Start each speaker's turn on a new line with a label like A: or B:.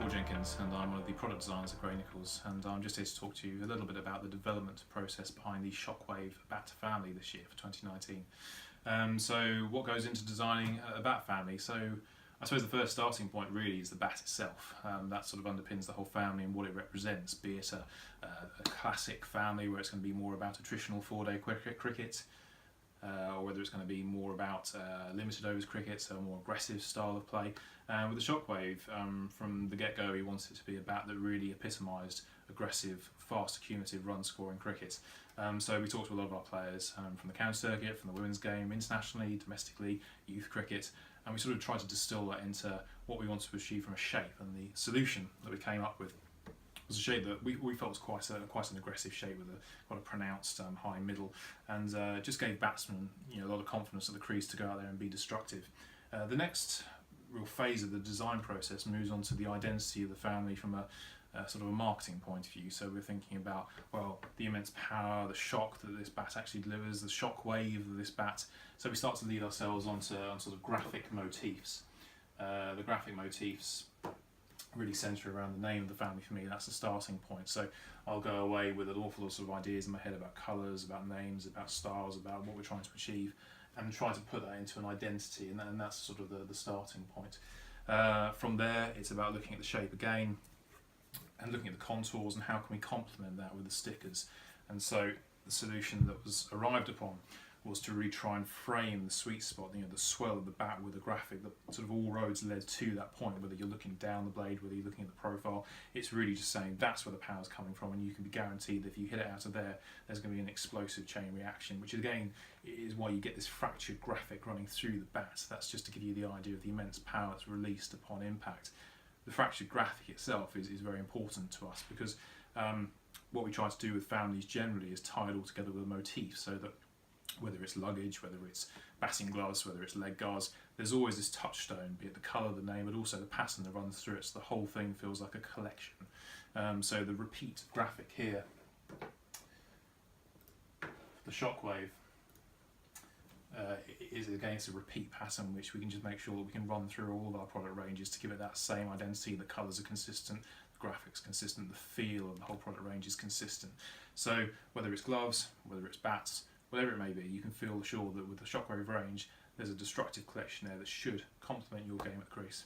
A: Jenkins, and I'm one of the product designers at Gray-Nicolls, and I'm just here to talk to you a little bit about the development process behind the Shockwave bat family this year for 2019. So what goes into designing a bat family? So I suppose the first starting point really is the bat itself. That sort of underpins the whole family and what it represents, be it a classic family where it's going to be more about a traditional four-day cricket, or whether it's going to be more about limited overs cricket, so a more aggressive style of play. With the Shockwave, from the get-go, we wanted it to be a bat that really epitomised aggressive, fast, accumulative run-scoring cricket. So we talked to a lot of our players from the county circuit, from the women's game, internationally, domestically, youth cricket, and we sort of tried to distill that into what we wanted to achieve from a shape. And the solution that we came up with was a shape that we felt was quite an aggressive shape with quite a pronounced high middle, and just gave batsmen a lot of confidence at the crease to go out there and be destructive. The next real phase of the design process moves on to the identity of the family from a sort of a marketing point of view. So we're thinking about, well, the immense power, the shock that this bat actually delivers, the shock wave of this bat. So we start to lead ourselves on sort of graphic motifs. The graphic motifs really centre around the name of the family for me. That's the starting point. So I'll go away with an awful lot of ideas in my head about colours, about names, about styles, about what we're trying to achieve, and try to put that into an identity, and that's sort of the starting point. From there, it's about looking at the shape again and looking at the contours and how can we complement that with the stickers. And so the solution that was arrived upon was to really try and frame the sweet spot, the swell of the bat with a graphic that sort of all roads led to that point, whether you're looking down the blade, whether you're looking at the profile. It's really just saying that's where the power's coming from, and you can be guaranteed that if you hit it out of there, there's going to be an explosive chain reaction, which again is why you get this fractured graphic running through the bat. That's just to give you the idea of the immense power that's released upon impact. The fractured graphic itself is very important to us because what we try to do with families generally is tie it all together with a motif, so that whether it's luggage, whether it's batting gloves, whether it's leg guards, there's always this touchstone, be it the colour, the name, but also the pattern that runs through it, so the whole thing feels like a collection. So the repeat graphic here, the Shockwave, is against a repeat pattern which we can just make sure that we can run through all of our product ranges to give it that same identity. The colours are consistent, the graphics consistent, the feel of the whole product range is consistent. So whether it's gloves, whether it's bats, whatever it may be, you can feel sure that with the Shockwave range there's a destructive collection there that should complement your game at the crease.